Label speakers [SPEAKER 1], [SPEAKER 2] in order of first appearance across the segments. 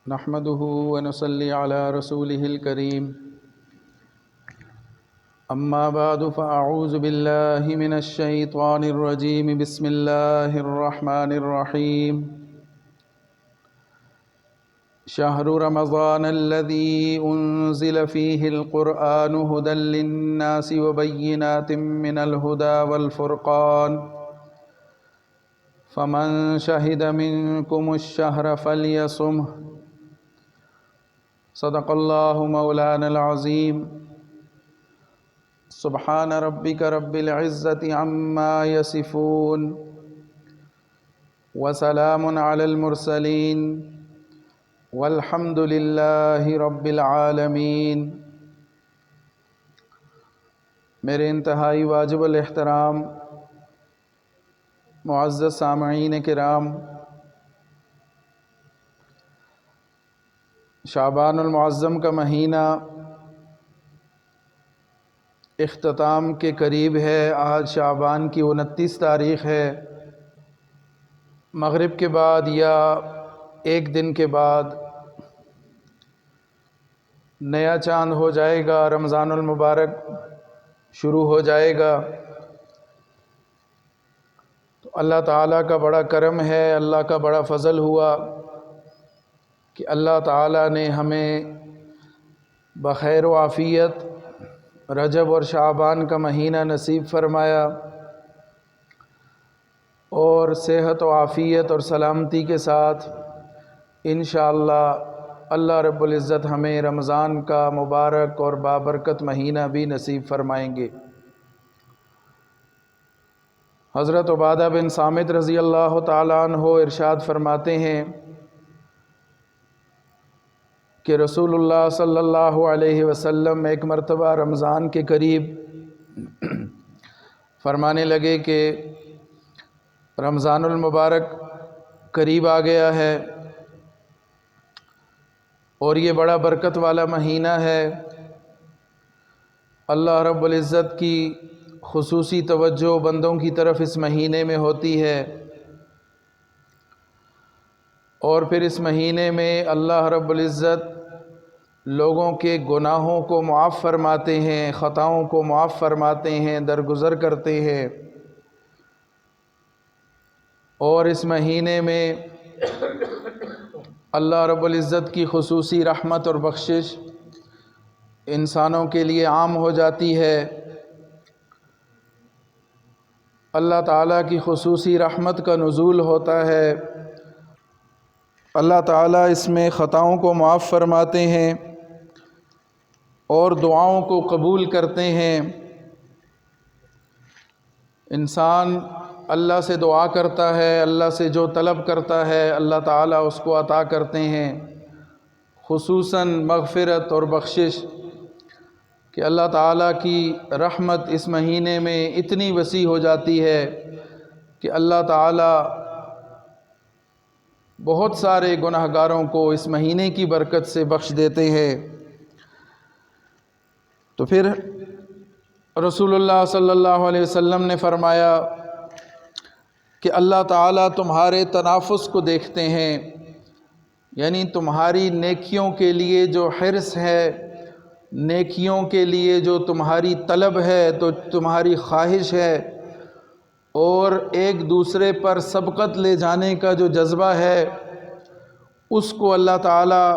[SPEAKER 1] نحمده ونصلي على رسوله الكريم أما بعد فأعوذ بالله من الشيطان الرجيم بسم الله الرحمن الرحيم شهر رمضان الذي أنزل فيه القرآن هدى للناس وبينات من الهدى والفرقان فمن شهد منكم الشهر فليصمه صدق الله مولانا العظيم سبحان ربك رب العزة عما يصفون وسلام على المرسلين والحمد لله رب العالمین۔ میرے انتہائی واجب الاحترام معزز سامعین کرام، شعبان المعظم کا مہینہ اختتام کے قریب ہے۔ آج شعبان کی 29 تاریخ ہے۔ مغرب کے بعد یا ایک دن کے بعد نیا چاند ہو جائے گا، رمضان المبارک شروع ہو جائے گا۔ تو اللہ تعالیٰ کا بڑا کرم ہے، اللہ کا بڑا فضل ہوا کہ اللہ تعالیٰ نے ہمیں بخیر و عافیت رجب اور شعبان کا مہینہ نصیب فرمایا، اور صحت و عافیت اور سلامتی کے ساتھ انشاءاللہ اللہ رب العزت ہمیں رمضان کا مبارک اور بابرکت مہینہ بھی نصیب فرمائیں گے۔ حضرت عبادہ بن صامت رضی اللہ تعالیٰ عنہ ارشاد فرماتے ہیں کہ رسول اللہ صلی اللہ علیہ وسلم ایک مرتبہ رمضان کے قریب فرمانے لگے کہ رمضان المبارک قریب آ گیا ہے اور یہ بڑا برکت والا مہینہ ہے۔ اللہ رب العزت کی خصوصی توجہ بندوں کی طرف اس مہینے میں ہوتی ہے، اور پھر اس مہینے میں اللہ رب العزت لوگوں کے گناہوں کو معاف فرماتے ہیں، خطاؤں کو معاف فرماتے ہیں، درگزر کرتے ہیں۔ اور اس مہینے میں اللہ رب العزت کی خصوصی رحمت اور بخشش انسانوں کے لیے عام ہو جاتی ہے۔ اللہ تعالیٰ کی خصوصی رحمت کا نزول ہوتا ہے۔ اللہ تعالیٰ اس میں خطاؤں کو معاف فرماتے ہیں اور دعاؤں کو قبول کرتے ہیں۔ انسان اللہ سے دعا کرتا ہے، اللہ سے جو طلب کرتا ہے اللہ تعالیٰ اس کو عطا کرتے ہیں، خصوصاً مغفرت اور بخشش، کہ اللہ تعالیٰ کی رحمت اس مہینے میں اتنی وسیع ہو جاتی ہے کہ اللہ تعالیٰ بہت سارے گناہگاروں کو اس مہینے کی برکت سے بخش دیتے ہیں۔ تو پھر رسول اللہ صلی اللہ علیہ وسلم نے فرمایا کہ اللہ تعالیٰ تمہارے تنافس کو دیکھتے ہیں، یعنی تمہاری نیکیوں کے لیے جو حرص ہے، نیکیوں کے لیے جو تمہاری طلب ہے، تو تمہاری خواہش ہے، اور ایک دوسرے پر سبقت لے جانے کا جو جذبہ ہے، اس کو اللہ تعالیٰ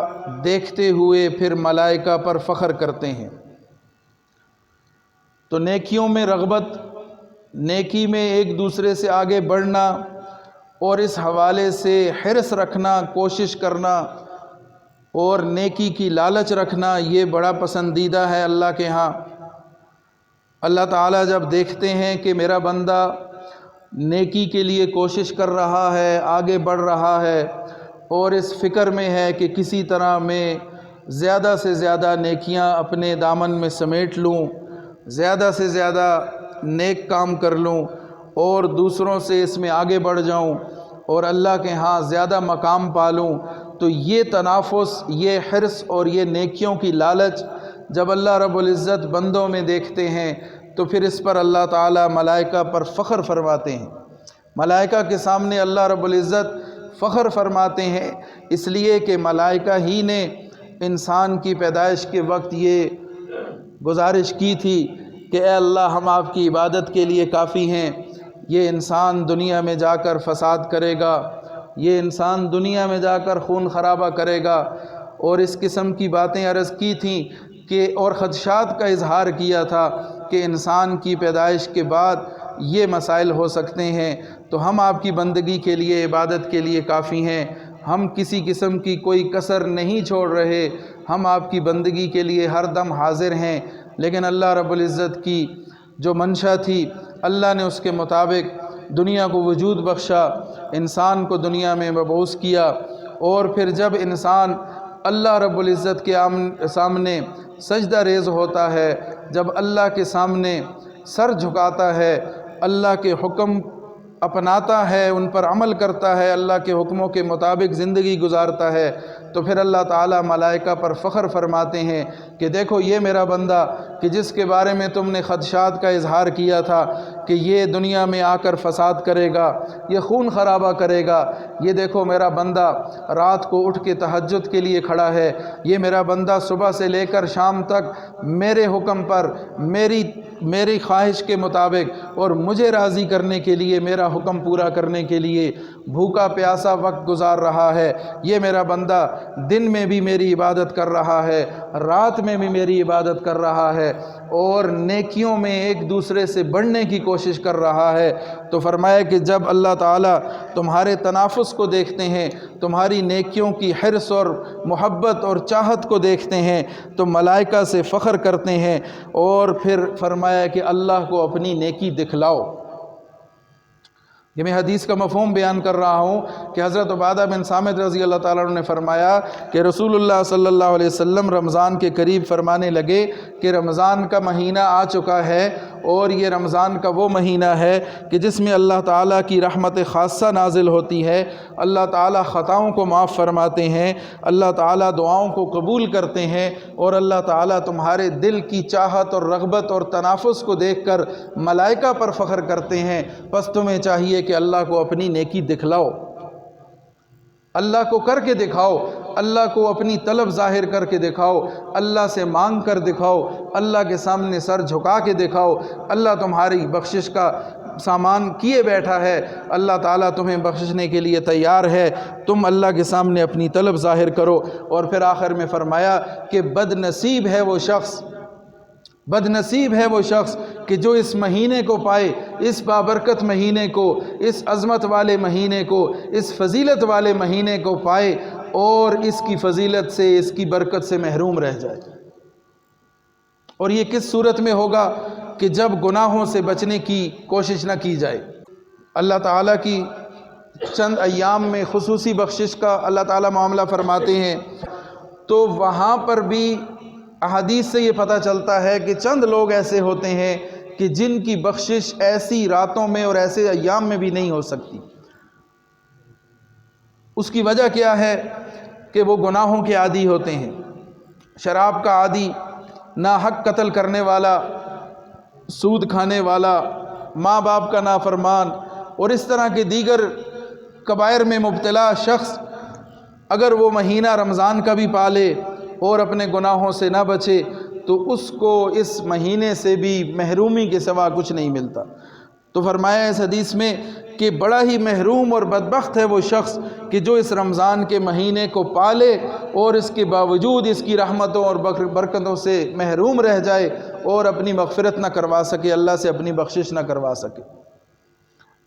[SPEAKER 1] دیکھتے ہوئے پھر ملائکہ پر فخر کرتے ہیں۔ تو نیکیوں میں رغبت، نیکی میں ایک دوسرے سے آگے بڑھنا، اور اس حوالے سے حرص رکھنا، کوشش کرنا اور نیکی کی لالچ رکھنا، یہ بڑا پسندیدہ ہے اللہ کے ہاں۔ اللہ تعالیٰ جب دیکھتے ہیں کہ میرا بندہ نیکی کے لیے کوشش کر رہا ہے، آگے بڑھ رہا ہے، اور اس فکر میں ہے کہ کسی طرح میں زیادہ سے زیادہ نیکیاں اپنے دامن میں سمیٹ لوں، زیادہ سے زیادہ نیک کام کر لوں اور دوسروں سے اس میں آگے بڑھ جاؤں اور اللہ کے ہاں زیادہ مقام پالوں، تو یہ تنافس، یہ حرص اور یہ نیکیوں کی لالچ جب اللہ رب العزت بندوں میں دیکھتے ہیں تو پھر اس پر اللہ تعالیٰ ملائکہ پر فخر فرماتے ہیں۔ ملائکہ کے سامنے اللہ رب العزت فخر فرماتے ہیں، اس لیے کہ ملائکہ ہی نے انسان کی پیدائش کے وقت یہ گزارش کی تھی کہ اے اللہ ہم آپ کی عبادت کے لیے کافی ہیں، یہ انسان دنیا میں جا کر فساد کرے گا، یہ انسان دنیا میں جا کر خون خرابہ کرے گا، اور اس قسم کی باتیں عرض کی تھیں کہ اور خدشات کا اظہار کیا تھا کہ انسان کی پیدائش کے بعد یہ مسائل ہو سکتے ہیں، تو ہم آپ کی بندگی کے لیے عبادت کے لیے کافی ہیں، ہم کسی قسم کی کوئی کسر نہیں چھوڑ رہے، ہم آپ کی بندگی کے لیے ہر دم حاضر ہیں۔ لیکن اللہ رب العزت کی جو منشا تھی، اللہ نے اس کے مطابق دنیا کو وجود بخشا، انسان کو دنیا میں مبعوث کیا، اور پھر جب انسان اللہ رب العزت کے سامنے سجدہ ریز ہوتا ہے، جب اللہ کے سامنے سر جھکاتا ہے، اللہ کے حکم اپناتا ہے، ان پر عمل کرتا ہے، اللہ کے حکموں کے مطابق زندگی گزارتا ہے، تو پھر اللہ تعالیٰ ملائکہ پر فخر فرماتے ہیں کہ دیکھو یہ میرا بندہ کہ جس کے بارے میں تم نے خدشات کا اظہار کیا تھا کہ یہ دنیا میں آ کر فساد کرے گا، یہ خون خرابہ کرے گا، یہ دیکھو میرا بندہ رات کو اٹھ کے تہجد کے لیے کھڑا ہے، یہ میرا بندہ صبح سے لے کر شام تک میرے حکم پر، میری خواہش کے مطابق اور مجھے راضی کرنے کے لیے، میرا حکم پورا کرنے کے لیے بھوکا پیاسا وقت گزار رہا ہے، یہ میرا بندہ دن میں بھی میری عبادت کر رہا ہے، رات میں بھی میری عبادت کر رہا ہے، اور نیکیوں میں ایک دوسرے سے بڑھنے کی کوشش کر رہا ہے۔ تو فرمایا کہ جب اللہ تعالیٰ تمہارے تنافس کو دیکھتے ہیں، تمہاری نیکیوں کی حرص اور محبت اور چاہت کو دیکھتے ہیں، تو ملائکہ سے فخر کرتے ہیں، اور پھر فرمایا کہ اللہ کو اپنی نیکی دکھلاؤ۔ یہ میں حدیث کا مفہوم بیان کر رہا ہوں کہ حضرت عبادہ بن صامت رضی اللہ تعالیٰ عنہ نے فرمایا کہ رسول اللہ صلی اللہ علیہ وسلم رمضان کے قریب فرمانے لگے کہ رمضان کا مہینہ آ چکا ہے، اور یہ رمضان کا وہ مہینہ ہے کہ جس میں اللہ تعالیٰ کی رحمت خاصہ نازل ہوتی ہے، اللہ تعالیٰ خطاؤں کو معاف فرماتے ہیں، اللہ تعالیٰ دعاؤں کو قبول کرتے ہیں، اور اللہ تعالیٰ تمہارے دل کی چاہت اور رغبت اور تنافس کو دیکھ کر ملائکہ پر فخر کرتے ہیں۔ پس تمہیں چاہیے کہ اللہ کو اپنی نیکی دکھلاؤ، اللہ کو کر کے دکھاؤ، اللہ کو اپنی طلب ظاہر کر کے دکھاؤ، اللہ سے مانگ کر دکھاؤ، اللہ کے سامنے سر جھکا کے دکھاؤ، اللہ تمہاری بخشش کا سامان کیے بیٹھا ہے، اللہ تعالیٰ تمہیں بخشنے کے لیے تیار ہے، تم اللہ کے سامنے اپنی طلب ظاہر کرو۔ اور پھر آخر میں فرمایا کہ بد نصیب ہے وہ شخص، بد نصیب ہے وہ شخص کہ جو اس مہینے کو پائے، اس بابرکت مہینے کو، اس عظمت والے مہینے کو، اس فضیلت والے مہینے کو پائے، اور اس کی فضیلت سے، اس کی برکت سے محروم رہ جائے۔ اور یہ کس صورت میں ہوگا؟ کہ جب گناہوں سے بچنے کی کوشش نہ کی جائے۔ اللہ تعالیٰ کی چند ایام میں خصوصی بخشش کا اللہ تعالیٰ معاملہ فرماتے ہیں، تو وہاں پر بھی احادیث سے یہ پتہ چلتا ہے کہ چند لوگ ایسے ہوتے ہیں کہ جن کی بخشش ایسی راتوں میں اور ایسے ایام میں بھی نہیں ہو سکتی۔ اس کی وجہ کیا ہے؟ کہ وہ گناہوں کے عادی ہوتے ہیں، شراب کا عادی، ناحق قتل کرنے والا، سود کھانے والا، ماں باپ کا نافرمان، اور اس طرح کے دیگر کبائر میں مبتلا شخص اگر وہ مہینہ رمضان کا بھی پالے اور اپنے گناہوں سے نہ بچے، تو اس کو اس مہینے سے بھی محرومی کے سوا کچھ نہیں ملتا۔ تو فرمایا اس حدیث میں کہ بڑا ہی محروم اور بدبخت ہے وہ شخص کہ جو اس رمضان کے مہینے کو پالے اور اس کے باوجود اس کی رحمتوں اور برکتوں سے محروم رہ جائے، اور اپنی مغفرت نہ کروا سکے، اللہ سے اپنی بخشش نہ کروا سکے۔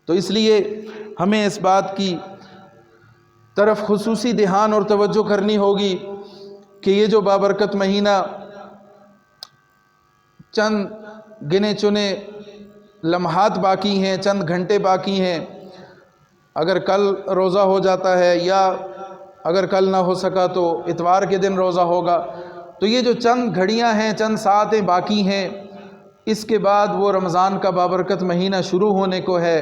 [SPEAKER 1] تو اس لیے ہمیں اس بات کی طرف خصوصی دھیان اور توجہ کرنی ہوگی کہ یہ جو بابرکت مہینہ چند گنے چنے لمحات باقی ہیں، چند گھنٹے باقی ہیں، اگر کل روزہ ہو جاتا ہے یا اگر کل نہ ہو سکا تو اتوار کے دن روزہ ہوگا، تو یہ جو چند گھڑیاں ہیں، چند ساعتیں باقی ہیں، اس کے بعد وہ رمضان کا بابرکت مہینہ شروع ہونے کو ہے۔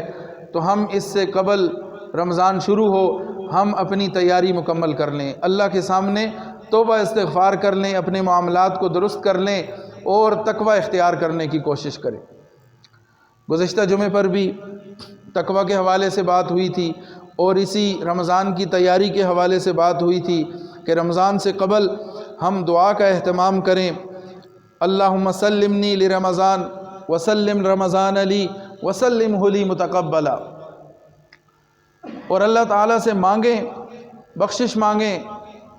[SPEAKER 1] تو ہم اس سے قبل رمضان شروع ہو ہم اپنی تیاری مکمل کر لیں، اللہ کے سامنے توبہ استغفار کر لیں، اپنے معاملات کو درست کر لیں اور تقوی اختیار کرنے کی کوشش کریں۔ گزشتہ جمعے پر بھی تقوی کے حوالے سے بات ہوئی تھی، اور اسی رمضان کی تیاری کے حوالے سے بات ہوئی تھی کہ رمضان سے قبل ہم دعا کا اہتمام کریں، اللہم سلمنی لرمضان وسلم رمضان علی وسلمہ لی متقبلا، اور اللہ تعالیٰ سے مانگیں، بخشش مانگیں،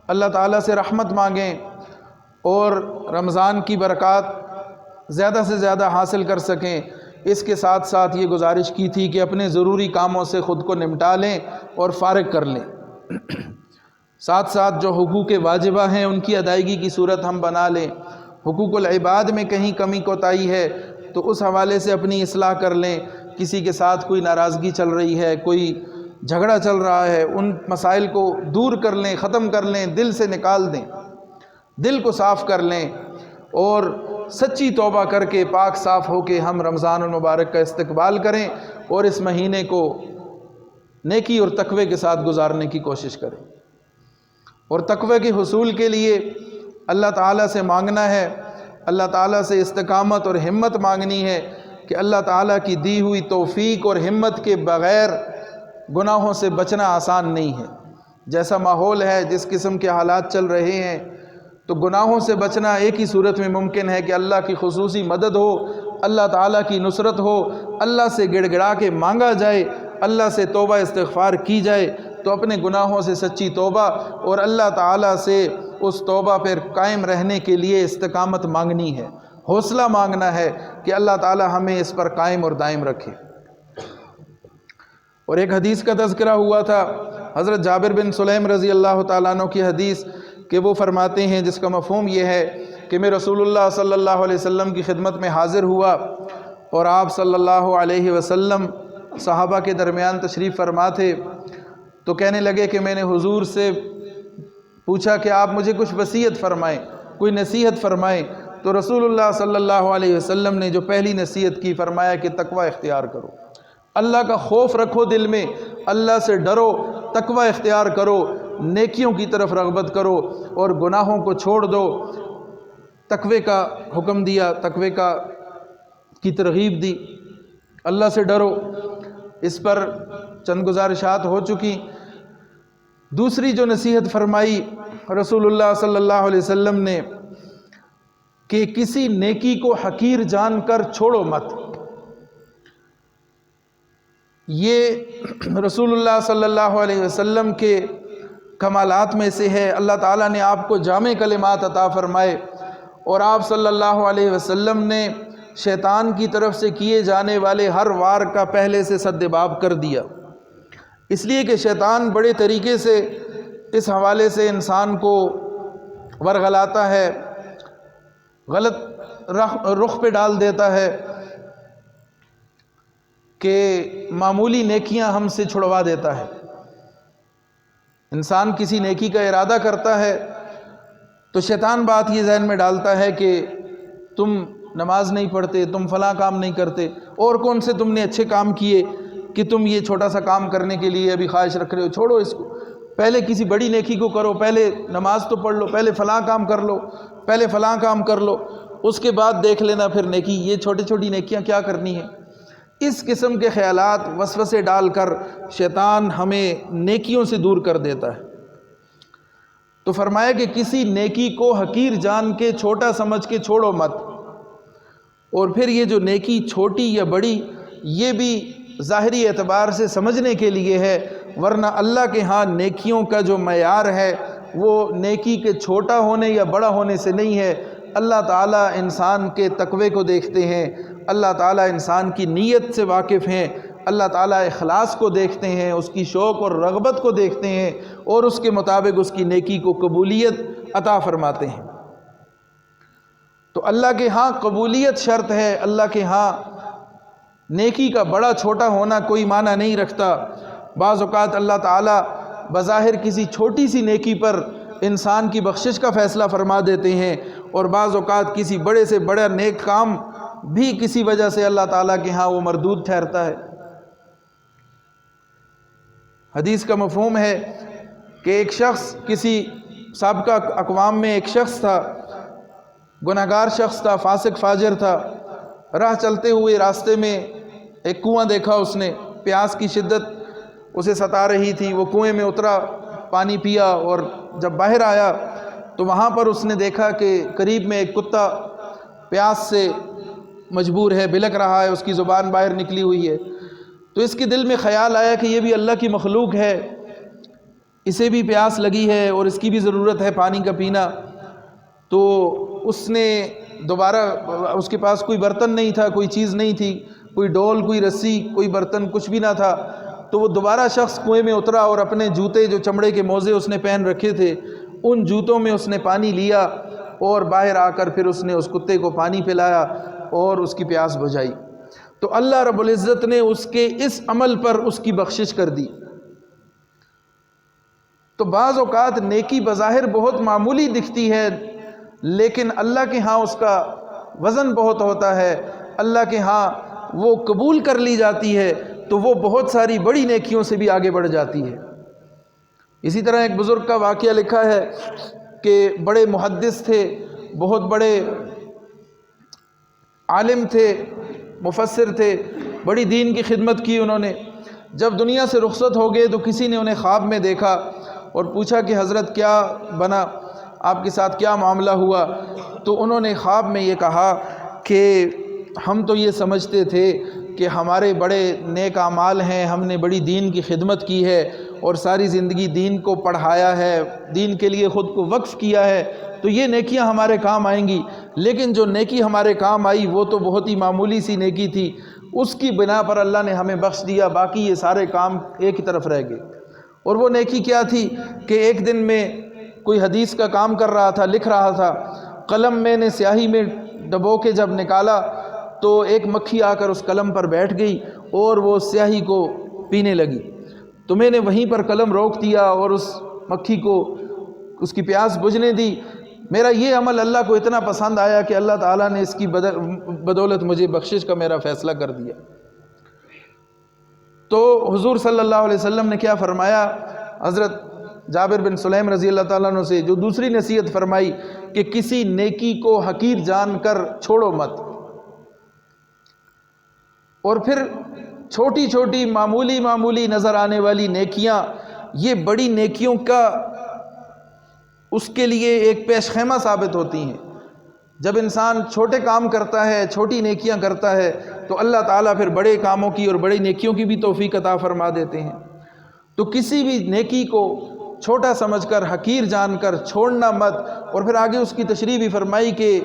[SPEAKER 1] اللہ تعالیٰ سے رحمت مانگیں، اور رمضان کی برکات زیادہ سے زیادہ حاصل کر سکیں۔ اس کے ساتھ ساتھ یہ گزارش کی تھی کہ اپنے ضروری کاموں سے خود کو نمٹا لیں اور فارغ کر لیں، ساتھ ساتھ جو حقوق واجبہ ہیں ان کی ادائیگی کی صورت ہم بنا لیں۔ حقوق العباد میں کہیں کمی کوتاہی ہے تو اس حوالے سے اپنی اصلاح کر لیں، کسی کے ساتھ کوئی ناراضگی چل رہی ہے، کوئی جھگڑا چل رہا ہے، ان مسائل کو دور کر لیں، ختم کر لیں، دل سے نکال دیں، دل کو صاف کر لیں، اور سچی توبہ کر کے پاک صاف ہو کے ہم رمضان المبارک کا استقبال کریں اور اس مہینے کو نیکی اور تقوی کے ساتھ گزارنے کی کوشش کریں۔ اور تقوی کے حصول کے لیے اللہ تعالیٰ سے مانگنا ہے، اللہ تعالیٰ سے استقامت اور ہمت مانگنی ہے کہ اللہ تعالیٰ کی دی ہوئی توفیق اور ہمت کے بغیر گناہوں سے بچنا آسان نہیں ہے۔ جیسا ماحول ہے، جس قسم کے حالات چل رہے ہیں، تو گناہوں سے بچنا ایک ہی صورت میں ممکن ہے کہ اللہ کی خصوصی مدد ہو، اللہ تعالیٰ کی نصرت ہو، اللہ سے گڑ گڑا کے مانگا جائے، اللہ سے توبہ استغفار کی جائے، تو اپنے گناہوں سے سچی توبہ اور اللہ تعالیٰ سے اس توبہ پر قائم رہنے کے لیے استقامت مانگنی ہے، حوصلہ مانگنا ہے کہ اللہ تعالیٰ ہمیں اس پر قائم اور دائم رکھے۔ اور ایک حدیث کا تذکرہ ہوا تھا، حضرت جابر بن سلیم رضی اللہ تعالیٰ عنہ کی حدیث، کہ وہ فرماتے ہیں، جس کا مفہوم یہ ہے کہ میں رسول اللہ صلی اللہ علیہ وسلم کی خدمت میں حاضر ہوا اور آپ صلی اللہ علیہ وسلم صحابہ کے درمیان تشریف فرما تھے، تو کہنے لگے کہ میں نے حضور سے پوچھا کہ آپ مجھے کچھ وصیت فرمائیں، کوئی نصیحت فرمائیں، تو رسول اللہ صلی اللہ علیہ وسلم نے جو پہلی نصیحت کی، فرمایا کہ تقوی اختیار کرو، اللہ کا خوف رکھو دل میں، اللہ سے ڈرو، تقوی اختیار کرو، نیکیوں کی طرف رغبت کرو اور گناہوں کو چھوڑ دو۔ تقوی کا حکم دیا، تقوی کی ترغیب دی، اللہ سے ڈرو۔ اس پر چند گزارشات ہو چکی۔ دوسری جو نصیحت فرمائی رسول اللہ صلی اللہ علیہ وسلم نے کہ کسی نیکی کو حقیر جان کر چھوڑو مت۔ یہ رسول اللہ صلی اللہ علیہ وسلم کے کمالات میں سے ہے۔ اللہ تعالیٰ نے آپ کو جامع کلمات عطا فرمائے، اور آپ صلی اللہ علیہ وسلم نے شیطان کی طرف سے کیے جانے والے ہر وار کا پہلے سے سدباب کر دیا، اس لیے کہ شیطان بڑے طریقے سے اس حوالے سے انسان کو ورغلاتا ہے، غلط رخ پہ ڈال دیتا ہے کہ معمولی نیکیاں ہم سے چھڑوا دیتا ہے۔ انسان کسی نیکی کا ارادہ کرتا ہے تو شیطان بات یہ ذہن میں ڈالتا ہے کہ تم نماز نہیں پڑھتے، تم فلاں کام نہیں کرتے، اور کون سے تم نے اچھے کام کیے کہ تم یہ چھوٹا سا کام کرنے کے لیے ابھی خواہش رکھ رہے ہو، چھوڑو اس کو، پہلے کسی بڑی نیکی کو کرو، پہلے نماز تو پڑھ لو، پہلے فلاں کام کر لو، پہلے فلاں کام کر لو، اس کے بعد دیکھ لینا پھر نیکی، یہ چھوٹی چھوٹی نیکیاں کیا کرنی ہے۔ اس قسم کے خیالات وسوسے ڈال کر شیطان ہمیں نیکیوں سے دور کر دیتا ہے۔ تو فرمایا کہ کسی نیکی کو حقیر جان کے، چھوٹا سمجھ کے چھوڑو مت۔ اور پھر یہ جو نیکی چھوٹی یا بڑی، یہ بھی ظاہری اعتبار سے سمجھنے کے لیے ہے، ورنہ اللہ کے ہاں نیکیوں کا جو معیار ہے وہ نیکی کے چھوٹا ہونے یا بڑا ہونے سے نہیں ہے۔ اللہ تعالیٰ انسان کے تقوی کو دیکھتے ہیں، اللہ تعالیٰ انسان کی نیت سے واقف ہیں، اللہ تعالیٰ اخلاص کو دیکھتے ہیں، اس کی شوق اور رغبت کو دیکھتے ہیں، اور اس کے مطابق اس کی نیکی کو قبولیت عطا فرماتے ہیں۔ تو اللہ کے ہاں قبولیت شرط ہے، اللہ کے ہاں نیکی کا بڑا چھوٹا ہونا کوئی معنی نہیں رکھتا۔ بعض اوقات اللہ تعالیٰ بظاہر کسی چھوٹی سی نیکی پر انسان کی بخشش کا فیصلہ فرما دیتے ہیں، اور بعض اوقات کسی بڑے سے بڑا نیک کام بھی کسی وجہ سے اللہ تعالیٰ کے ہاں وہ مردود ٹھہرتا ہے۔ حدیث کا مفہوم ہے کہ ایک شخص، کسی سابقہ اقوام میں ایک شخص تھا، گناہگار شخص تھا، فاسق فاجر تھا۔ راہ چلتے ہوئے راستے میں ایک کنواں دیکھا اس نے، پیاس کی شدت اسے ستا رہی تھی۔ وہ کنویں میں اترا، پانی پیا، اور جب باہر آیا تو وہاں پر اس نے دیکھا کہ قریب میں ایک کتا پیاس سے مجبور ہے، بلک رہا ہے، اس کی زبان باہر نکلی ہوئی ہے۔ تو اس کے دل میں خیال آیا کہ یہ بھی اللہ کی مخلوق ہے، اسے بھی پیاس لگی ہے اور اس کی بھی ضرورت ہے پانی کا پینا۔ تو اس نے دوبارہ، اس کے پاس کوئی برتن نہیں تھا، کوئی چیز نہیں تھی، کوئی ڈول، کوئی رسی، کوئی برتن، کچھ بھی نہ تھا۔ تو وہ دوبارہ شخص کنویں میں اترا اور اپنے جوتے، جو چمڑے کے موزے اس نے پہن رکھے تھے، ان جوتوں میں اس نے پانی لیا اور باہر آ کر پھر اس نے اس کتے کو پانی پلایا اور اس کی پیاس بجھائی۔ تو اللہ رب العزت نے اس کے اس عمل پر اس کی بخشش کر دی۔ تو بعض اوقات نیکی بظاہر بہت معمولی دکھتی ہے، لیکن اللہ کے ہاں اس کا وزن بہت ہوتا ہے، اللہ کے ہاں وہ قبول کر لی جاتی ہے، تو وہ بہت ساری بڑی نیکیوں سے بھی آگے بڑھ جاتی ہے۔ اسی طرح ایک بزرگ کا واقعہ لکھا ہے کہ بڑے محدث تھے، بہت بڑے عالم تھے، مفسر تھے، بڑی دین کی خدمت کی انہوں نے۔ جب دنیا سے رخصت ہو گئے تو کسی نے انہیں خواب میں دیکھا اور پوچھا کہ حضرت کیا بنا، آپ کے ساتھ کیا معاملہ ہوا؟ تو انہوں نے خواب میں یہ کہا کہ ہم تو یہ سمجھتے تھے کہ ہمارے بڑے نیک اعمال ہیں، ہم نے بڑی دین کی خدمت کی ہے اور ساری زندگی دین کو پڑھایا ہے، دین کے لیے خود کو وقف کیا ہے، تو یہ نیکیاں ہمارے کام آئیں گی۔ لیکن جو نیکی ہمارے کام آئی وہ تو بہت ہی معمولی سی نیکی تھی، اس کی بنا پر اللہ نے ہمیں بخش دیا، باقی یہ سارے کام ایک ہی طرف رہ گئے۔ اور وہ نیکی کیا تھی کہ ایک دن میں کوئی حدیث کا کام کر رہا تھا، لکھ رہا تھا، قلم میں نے سیاہی میں ڈبو کے جب نکالا تو ایک مکھی آ کر اس قلم پر بیٹھ گئی اور وہ سیاہی کو پینے لگی۔ تو میں نے وہیں پر قلم روک دیا اور اس مکھی کو اس کی پیاس بجھنے دی۔ میرا یہ عمل اللہ کو اتنا پسند آیا کہ اللہ تعالیٰ نے اس کی بدولت مجھے بخشش کا میرا فیصلہ کر دیا۔ تو حضور صلی اللہ علیہ وسلم نے کیا فرمایا؟ حضرت جابر بن سلیم رضی اللہ تعالیٰ عنہ سے جو دوسری نصیحت فرمائی کہ کسی نیکی کو حقیر جان کر چھوڑو مت۔ اور پھر چھوٹی چھوٹی معمولی نظر آنے والی نیکیاں یہ بڑی نیکیوں کا اس کے لیے ایک پیش خیمہ ثابت ہوتی ہیں۔ جب انسان چھوٹے کام کرتا ہے، چھوٹی نیکیاں کرتا ہے، تو اللہ تعالیٰ پھر بڑے کاموں کی اور بڑی نیکیوں کی بھی توفیق عطا فرما دیتے ہیں۔ تو کسی بھی نیکی کو چھوٹا سمجھ کر، حقیر جان کر چھوڑنا مت۔ اور پھر آگے اس کی تشریح بھی فرمائی کہ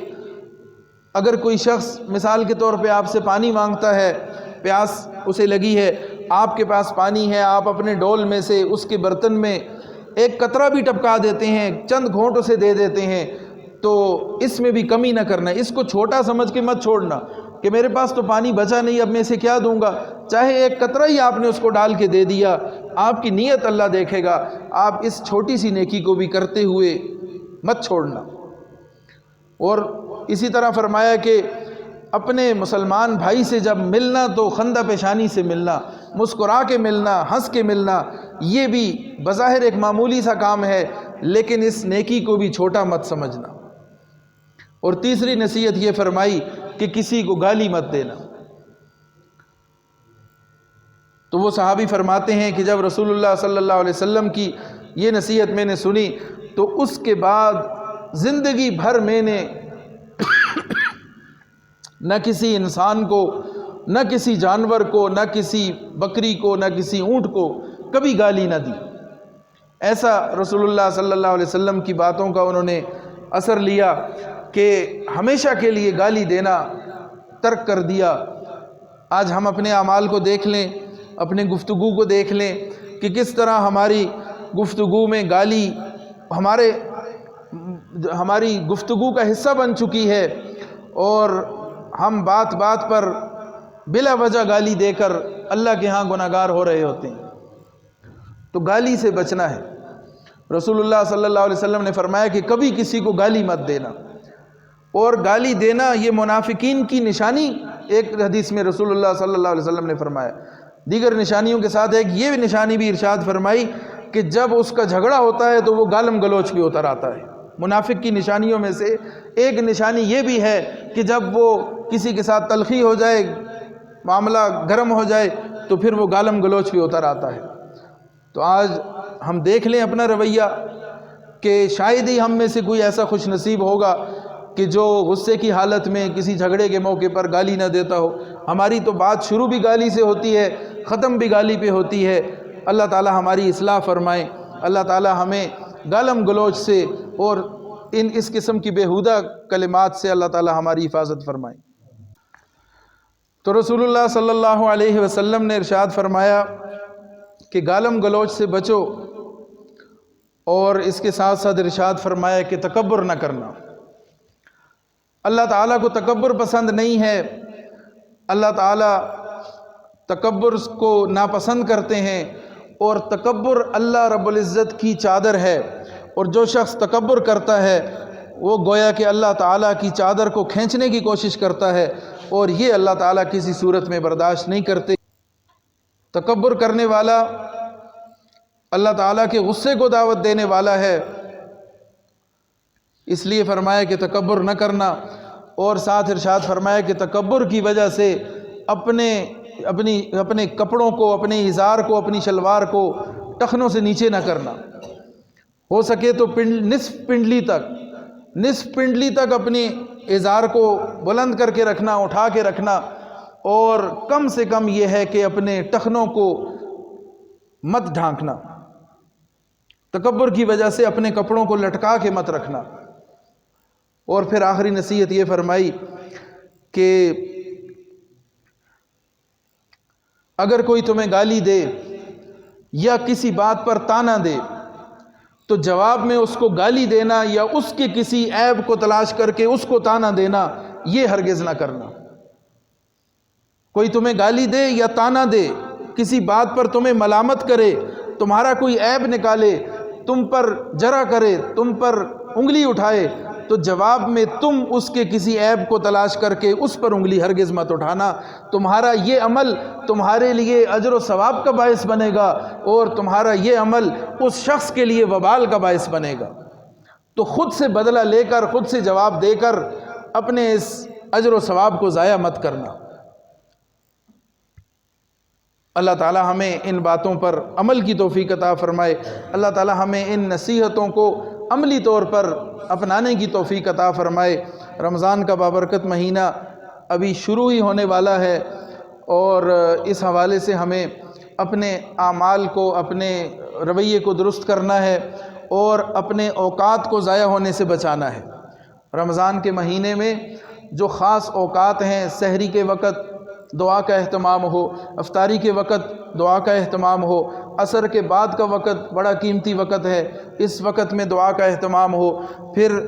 [SPEAKER 1] اگر کوئی شخص مثال کے طور پہ آپ سے پانی مانگتا ہے، پیاس اسے لگی ہے، آپ کے پاس پانی ہے، آپ اپنے ڈول میں سے اس کے برتن میں ایک قطرہ بھی ٹپکا دیتے ہیں، چند گھونٹ اسے دے دیتے ہیں، تو اس میں بھی کمی نہ کرنا، اس کو چھوٹا سمجھ کے مت چھوڑنا کہ میرے پاس تو پانی بچا نہیں، اب میں اسے کیا دوں گا۔ چاہے ایک قطرہ ہی آپ نے اس کو ڈال کے دے دیا، آپ کی نیت اللہ دیکھے گا۔ آپ اس چھوٹی سی نیکی کو بھی کرتے ہوئے مت چھوڑنا۔ اور اسی طرح فرمایا کہ اپنے مسلمان بھائی سے جب ملنا تو خندہ پیشانی سے ملنا، مسکرا کے ملنا، ہنس کے ملنا، یہ بھی بظاہر ایک معمولی سا کام ہے، لیکن اس نیکی کو بھی چھوٹا مت سمجھنا۔ اور تیسری نصیحت یہ فرمائی کہ کسی کو گالی مت دینا۔ تو وہ صحابی فرماتے ہیں کہ جب رسول اللہ صلی اللہ علیہ وسلم کی یہ نصیحت میں نے سنی تو اس کے بعد زندگی بھر میں نے نہ کسی انسان کو، نہ کسی جانور کو، نہ کسی بکری کو، نہ کسی اونٹ کو کبھی گالی نہ دی۔ ایسا رسول اللہ صلی اللہ علیہ وسلم کی باتوں کا انہوں نے اثر لیا کہ ہمیشہ کے لیے گالی دینا ترک کر دیا۔ آج ہم اپنے اعمال کو دیکھ لیں، اپنے گفتگو کو دیکھ لیں کہ کس طرح ہماری گفتگو میں گالی ہماری گفتگو کا حصہ بن چکی ہے، اور ہم بات بات پر بلا وجہ گالی دے کر اللہ کے ہاں گناہگار ہو رہے ہوتے ہیں۔ تو گالی سے بچنا ہے۔ رسول اللہ صلی اللہ علیہ وسلم نے فرمایا کہ کبھی کسی کو گالی مت دینا، اور گالی دینا یہ منافقین کی نشانی ایک حدیث میں رسول اللہ صلی اللہ علیہ وسلم نے فرمایا۔ دیگر نشانیوں کے ساتھ ایک یہ نشانی بھی ارشاد فرمائی کہ جب اس کا جھگڑا ہوتا ہے تو وہ گالم گلوچ پہ اتر آتا ہے۔ منافق کی نشانیوں میں سے ایک نشانی یہ بھی ہے کہ جب وہ کسی کے ساتھ تلخی ہو جائے، معاملہ گرم ہو جائے، تو پھر وہ گالم گلوچ پہ اتر آتا ہے۔ تو آج ہم دیکھ لیں اپنا رویہ کہ شاید ہی ہم میں سے کوئی ایسا خوش نصیب ہوگا کہ جو غصے کی حالت میں کسی جھگڑے کے موقع پر گالی نہ دیتا ہو۔ ہماری تو بات شروع بھی گالی سے ہوتی ہے، ختم بھی گالی پہ ہوتی ہے۔ اللہ تعالی ہماری اصلاح فرمائے، اللہ تعالی ہمیں گالم گلوچ سے اور اس قسم کی بیہودہ کلمات سے اللہ تعالی ہماری حفاظت فرمائے۔ تو رسول اللہ صلی اللہ علیہ وسلم نے ارشاد فرمایا کہ گالم گلوچ سے بچو، اور اس کے ساتھ ساتھ ارشاد فرمایا کہ تکبر نہ کرنا۔ اللہ تعالیٰ کو تکبر پسند نہیں ہے، اللہ تعالیٰ تکبر کو ناپسند کرتے ہیں، اور تکبر اللہ رب العزت کی چادر ہے، اور جو شخص تکبر کرتا ہے وہ گویا کہ اللہ تعالیٰ کی چادر کو کھینچنے کی کوشش کرتا ہے، اور یہ اللہ تعالیٰ کسی صورت میں برداشت نہیں کرتے۔ تکبر کرنے والا اللہ تعالیٰ کے غصے کو دعوت دینے والا ہے، اس لیے فرمایا کہ تکبر نہ کرنا، اور ساتھ ارشاد فرمایا کہ تکبر کی وجہ سے اپنے کپڑوں کو، اپنے ازار کو، اپنی شلوار کو ٹخنوں سے نیچے نہ کرنا، ہو سکے تو نصف پنڈلی تک اپنی ازار کو بلند کر کے رکھنا، اٹھا کے رکھنا، اور کم سے کم یہ ہے کہ اپنے ٹخنوں کو مت ڈھانکنا۔ تکبر کی وجہ سے اپنے کپڑوں کو لٹکا کے مت رکھنا۔ اور پھر آخری نصیحت یہ فرمائی کہ اگر کوئی تمہیں گالی دے یا کسی بات پر طعنہ دے تو جواب میں اس کو گالی دینا یا اس کے کسی عیب کو تلاش کر کے اس کو طعنہ دینا، یہ ہرگز نہ کرنا۔ کوئی تمہیں گالی دے یا طعنہ دے، کسی بات پر تمہیں ملامت کرے، تمہارا کوئی عیب نکالے، تم پر جرح کرے، تم پر انگلی اٹھائے، تو جواب میں تم اس کے کسی عیب کو تلاش کر کے اس پر انگلی ہرگز مت اٹھانا۔ تمہارا یہ عمل تمہارے لیے اجر و ثواب کا باعث بنے گا، اور تمہارا یہ عمل اس شخص کے لیے وبال کا باعث بنے گا۔ تو خود سے بدلہ لے کر، خود سے جواب دے کر اپنے اس اجر و ثواب کو ضائع مت کرنا۔ اللہ تعالی ہمیں ان باتوں پر عمل کی توفیق عطا فرمائے، اللہ تعالی ہمیں ان نصیحتوں کو عملی طور پر اپنانے کی توفیق عطا فرمائے۔ رمضان کا بابرکت مہینہ ابھی شروع ہی ہونے والا ہے، اور اس حوالے سے ہمیں اپنے اعمال کو، اپنے رویے کو درست کرنا ہے، اور اپنے اوقات کو ضائع ہونے سے بچانا ہے۔ رمضان کے مہینے میں جو خاص اوقات ہیں، سحری کے وقت دعا کا اہتمام ہو، افطاری کے وقت دعا کا اہتمام ہو، عصر کے بعد کا وقت بڑا قیمتی وقت ہے، اس وقت میں دعا کا اہتمام ہو۔ پھر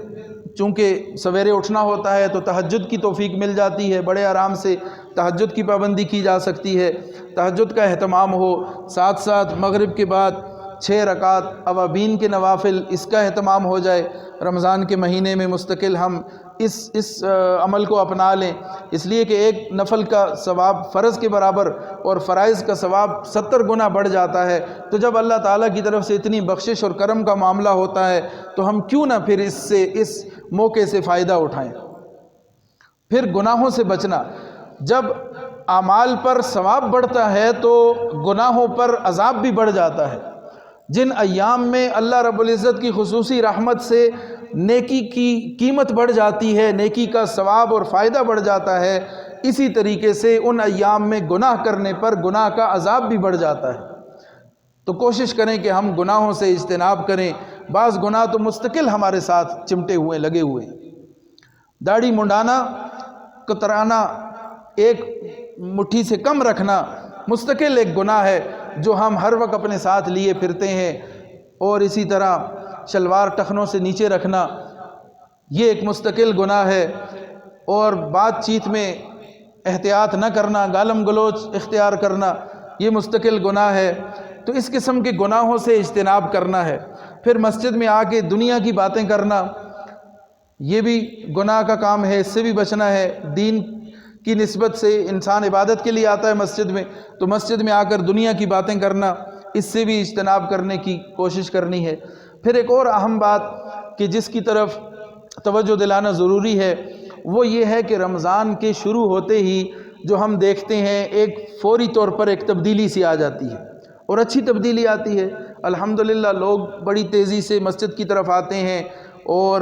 [SPEAKER 1] چونکہ سویرے اٹھنا ہوتا ہے تو تہجد کی توفیق مل جاتی ہے، بڑے آرام سے تہجد کی پابندی کی جا سکتی ہے، تہجد کا اہتمام ہو، ساتھ ساتھ مغرب کے بعد 6 رکعت اوابین کے نوافل، اس کا اہتمام ہو جائے۔ رمضان کے مہینے میں مستقل ہم اس عمل کو اپنا لیں، اس لیے کہ ایک نفل کا ثواب فرض کے برابر اور فرائض کا ثواب 70 گنا بڑھ جاتا ہے۔ تو جب اللہ تعالیٰ کی طرف سے اتنی بخشش اور کرم کا معاملہ ہوتا ہے تو ہم کیوں نہ پھر اس موقع سے فائدہ اٹھائیں۔ پھر گناہوں سے بچنا، جب اعمال پر ثواب بڑھتا ہے تو گناہوں پر عذاب بھی بڑھ جاتا ہے۔ جن ایام میں اللہ رب العزت کی خصوصی رحمت سے نیکی کی قیمت بڑھ جاتی ہے، نیکی کا ثواب اور فائدہ بڑھ جاتا ہے، اسی طریقے سے ان ایام میں گناہ کرنے پر گناہ کا عذاب بھی بڑھ جاتا ہے۔ تو کوشش کریں کہ ہم گناہوں سے اجتناب کریں۔ بعض گناہ تو مستقل ہمارے ساتھ چمٹے ہوئے لگے ہوئے ہیں۔ داڑھی منڈانا، کترانا، ایک مٹھی سے کم رکھنا مستقل ایک گناہ ہے جو ہم ہر وقت اپنے ساتھ لیے پھرتے ہیں، اور اسی طرح شلوار ٹخنوں سے نیچے رکھنا یہ ایک مستقل گناہ ہے، اور بات چیت میں احتیاط نہ کرنا، گالم گلوچ اختیار کرنا یہ مستقل گناہ ہے۔ تو اس قسم کے گناہوں سے اجتناب کرنا ہے۔ پھر مسجد میں آ کے دنیا کی باتیں کرنا یہ بھی گناہ کا کام ہے، اس سے بھی بچنا ہے۔ دین کی نسبت سے انسان عبادت کے لیے آتا ہے مسجد میں، تو مسجد میں آ کر دنیا کی باتیں کرنا اس سے بھی اجتناب کرنے کی کوشش کرنی ہے۔ پھر ایک اور اہم بات کہ جس کی طرف توجہ دلانا ضروری ہے وہ یہ ہے کہ رمضان کے شروع ہوتے ہی جو ہم دیکھتے ہیں ایک فوری طور پر ایک تبدیلی سی آ جاتی ہے، اور اچھی تبدیلی آتی ہے۔ الحمدللہ لوگ بڑی تیزی سے مسجد کی طرف آتے ہیں اور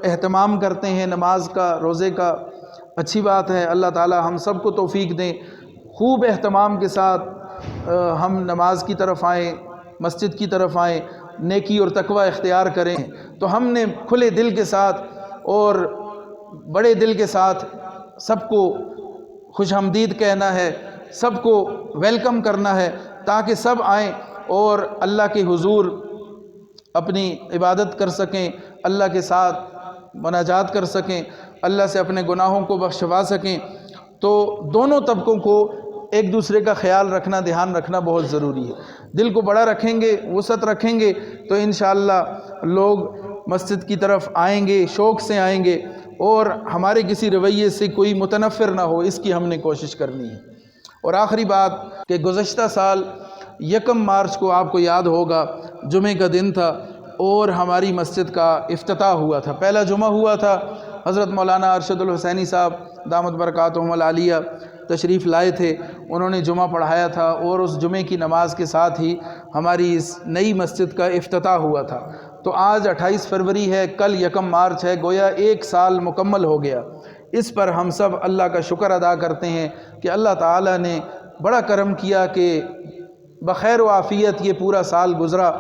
[SPEAKER 1] اہتمام کرتے ہیں نماز کا، روزے کا، اچھی بات ہے۔ اللہ تعالی ہم سب کو توفیق دیں، خوب اہتمام کے ساتھ ہم نماز کی طرف آئیں، مسجد کی طرف آئیں، نیکی اور تقوی اختیار کریں۔ تو ہم نے کھلے دل کے ساتھ اور بڑے دل کے ساتھ سب کو خوش آمدید کہنا ہے، سب کو ویلکم کرنا ہے، تاکہ سب آئیں اور اللہ کے حضور اپنی عبادت کر سکیں، اللہ کے ساتھ مناجات کر سکیں، اللہ سے اپنے گناہوں کو بخشوا سکیں۔ تو دونوں طبقوں کو ایک دوسرے کا خیال رکھنا، دھیان رکھنا بہت ضروری ہے۔ دل کو بڑا رکھیں گے، وسعت رکھیں گے تو انشاءاللہ لوگ مسجد کی طرف آئیں گے، شوق سے آئیں گے، اور ہمارے کسی رویے سے کوئی متنفر نہ ہو، اس کی ہم نے کوشش کرنی ہے۔ اور آخری بات کہ گزشتہ سال 1 مارچ کو آپ کو یاد ہوگا جمعے کا دن تھا اور ہماری مسجد کا افتتاح ہوا تھا، پہلا جمعہ ہوا تھا۔ حضرت مولانا ارشد الحسینی صاحب دامت برکاتہم العالیہ تشریف لائے تھے، انہوں نے جمعہ پڑھایا تھا اور اس جمعے کی نماز کے ساتھ ہی ہماری اس نئی مسجد کا افتتاح ہوا تھا۔ تو آج 28 فروری ہے، کل 1 مارچ ہے، گویا 1 سال مکمل ہو گیا۔ اس پر ہم سب اللہ کا شکر ادا کرتے ہیں کہ اللہ تعالیٰ نے بڑا کرم کیا کہ بخیر و عافیت یہ پورا سال گزرا۔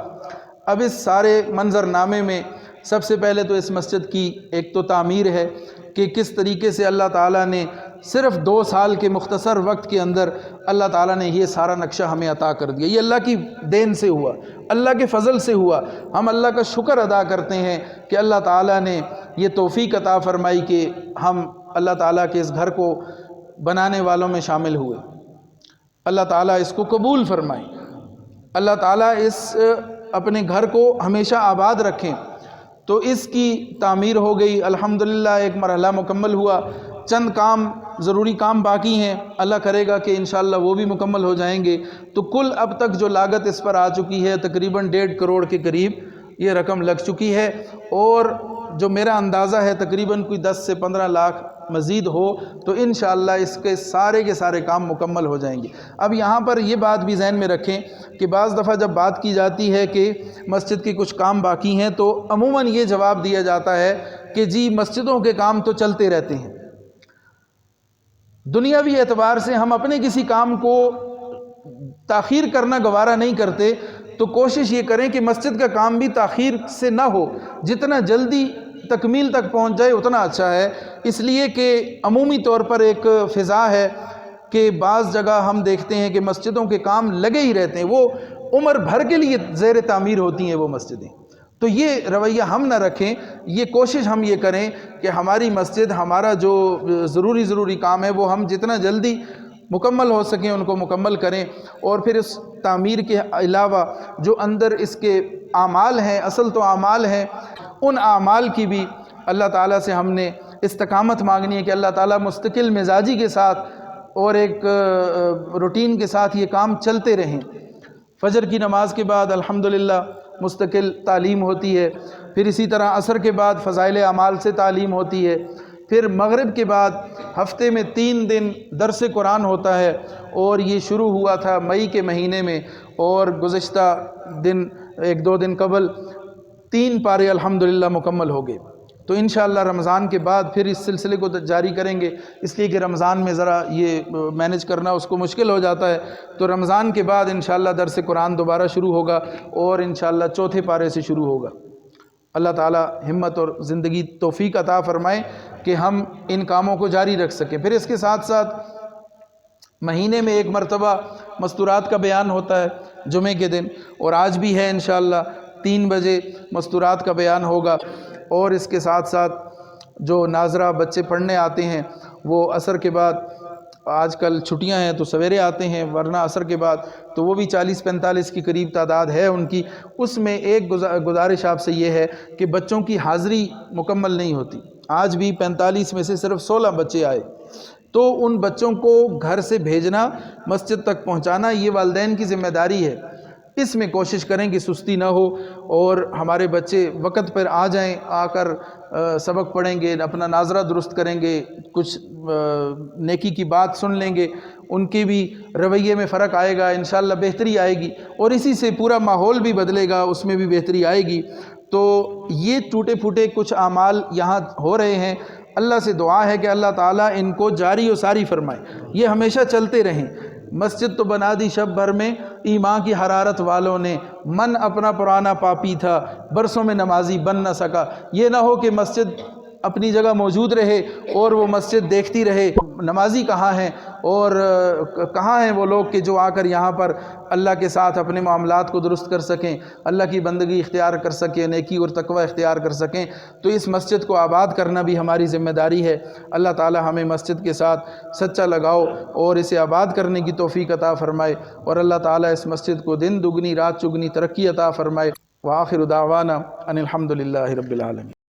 [SPEAKER 1] اب اس سارے منظرنامے میں سب سے پہلے تو اس مسجد کی ایک تو تعمیر ہے کہ کس طریقے سے اللہ تعالیٰ نے صرف 2 سال کے مختصر وقت کے اندر اللہ تعالیٰ نے یہ سارا نقشہ ہمیں عطا کر دیا۔ یہ اللہ کی دین سے ہوا، اللہ کے فضل سے ہوا۔ ہم اللہ کا شکر ادا کرتے ہیں کہ اللہ تعالیٰ نے یہ توفیق عطا فرمائی کہ ہم اللہ تعالیٰ کے اس گھر کو بنانے والوں میں شامل ہوئے۔ اللہ تعالیٰ اس کو قبول فرمائے، اللہ تعالیٰ اس اپنے گھر کو ہمیشہ آباد رکھیں۔ تو اس کی تعمیر ہو گئی، الحمدللہ ایک مرحلہ مکمل ہوا، چند کام ضروری کام باقی ہیں، اللہ کرے گا کہ انشاءاللہ وہ بھی مکمل ہو جائیں گے۔ تو کل اب تک جو لاگت اس پر آ چکی ہے تقریباً 1.5 کروڑ کے قریب یہ رقم لگ چکی ہے، اور جو میرا اندازہ ہے تقریباً کوئی 10 سے 15 لاکھ مزید ہو تو انشاءاللہ اس کے سارے کام مکمل ہو جائیں گے۔ اب یہاں پر یہ بات بھی ذہن میں رکھیں کہ بعض دفعہ جب بات کی جاتی ہے کہ مسجد کے کچھ کام باقی ہیں تو عموماً یہ جواب دیا جاتا ہے کہ جی مسجدوں کے کام تو چلتے رہتے ہیں۔ دنیاوی اعتبار سے ہم اپنے کسی کام کو تاخیر کرنا گوارا نہیں کرتے، تو کوشش یہ کریں کہ مسجد کا کام بھی تاخیر سے نہ ہو، جتنا جلدی تکمیل تک پہنچ جائے اتنا اچھا ہے۔ اس لیے کہ عمومی طور پر ایک فضا ہے کہ بعض جگہ ہم دیکھتے ہیں کہ مسجدوں کے کام لگے ہی رہتے ہیں، وہ عمر بھر کے لیے زیر تعمیر ہوتی ہیں وہ مسجدیں۔ تو یہ رویہ ہم نہ رکھیں، یہ کوشش ہم یہ کریں کہ ہماری مسجد، ہمارا جو ضروری کام ہے وہ ہم جتنا جلدی مکمل ہو سکیں ان کو مکمل کریں، اور پھر اس تعمیر کے علاوہ جو اندر اس کے اعمال ہیں، اصل تو اعمال ہیں، ان اعمال کی بھی اللہ تعالیٰ سے ہم نے استقامت مانگنی ہے کہ اللہ تعالیٰ مستقل مزاجی کے ساتھ اور ایک روٹین کے ساتھ یہ کام چلتے رہیں۔ فجر کی نماز کے بعد الحمدللہ مستقل تعلیم ہوتی ہے، پھر اسی طرح عصر کے بعد فضائل اعمال سے تعلیم ہوتی ہے، پھر مغرب کے بعد ہفتے میں 3 دن درس قرآن ہوتا ہے، اور یہ شروع ہوا تھا مئی کے مہینے میں، اور گزشتہ دن 1-2 دن قبل 3 پارے الحمدللہ مکمل ہو گئے۔ تو انشاءاللہ رمضان کے بعد پھر اس سلسلے کو جاری کریں گے، اس لیے کہ رمضان میں ذرا یہ مینج کرنا اس کو مشکل ہو جاتا ہے۔ تو رمضان کے بعد انشاءاللہ درس قرآن دوبارہ شروع ہوگا، اور انشاءاللہ 4تھے پارے سے شروع ہوگا۔ اللہ تعالی ہمت اور زندگی توفیق عطا فرمائے کہ ہم ان کاموں کو جاری رکھ سکیں۔ پھر اس کے ساتھ ساتھ مہینے میں 1 مرتبہ مستورات کا بیان ہوتا ہے جمعے کے دن، اور آج بھی ہے انشاءاللہ 3 بجے مستورات کا بیان ہوگا۔ اور اس کے ساتھ ساتھ جو ناظرہ بچے پڑھنے آتے ہیں وہ عصر کے بعد، آج کل چھٹیاں ہیں تو سویرے آتے ہیں، ورنہ عصر کے بعد تو وہ بھی 40-45 کے قریب تعداد ہے ان کی۔ اس میں ایک گزارش آپ سے یہ ہے کہ بچوں کی حاضری مکمل نہیں ہوتی، آج بھی 45 میں سے صرف 16 بچے آئے، تو ان بچوں کو گھر سے بھیجنا، مسجد تک پہنچانا یہ والدین کی ذمہ داری ہے۔ اس میں کوشش کریں کہ سستی نہ ہو اور ہمارے بچے وقت پر آ جائیں، آ کر سبق پڑھیں گے، اپنا ناظرہ درست کریں گے، کچھ نیکی کی بات سن لیں گے، ان کے بھی رویے میں فرق آئے گا، انشاءاللہ بہتری آئے گی، اور اسی سے پورا ماحول بھی بدلے گا، اس میں بھی بہتری آئے گی۔ تو یہ ٹوٹے پھوٹے کچھ اعمال یہاں ہو رہے ہیں، اللہ سے دعا ہے کہ اللہ تعالیٰ ان کو جاری و ساری فرمائے، یہ ہمیشہ چلتے رہیں۔ مسجد تو بنا دی شب بھر میں ایمان کی حرارت والوں نے، من اپنا پرانا پاپی تھا، برسوں میں نمازی بن نہ سکا۔ یہ نہ ہو کہ مسجد اپنی جگہ موجود رہے اور وہ مسجد دیکھتی رہے نمازی کہاں ہیں، اور کہاں ہیں وہ لوگ کہ جو آ کر یہاں پر اللہ کے ساتھ اپنے معاملات کو درست کر سکیں، اللہ کی بندگی اختیار کر سکیں، نیکی اور تقوی اختیار کر سکیں۔ تو اس مسجد کو آباد کرنا بھی ہماری ذمہ داری ہے۔ اللہ تعالی ہمیں مسجد کے ساتھ سچا لگاؤ اور اسے آباد کرنے کی توفیق عطا فرمائے، اور اللہ تعالی اس مسجد کو دن دگنی رات چگنی ترقی عطا فرمائے۔ وآخر دعوانا ان الحمد للہ رب العالمین۔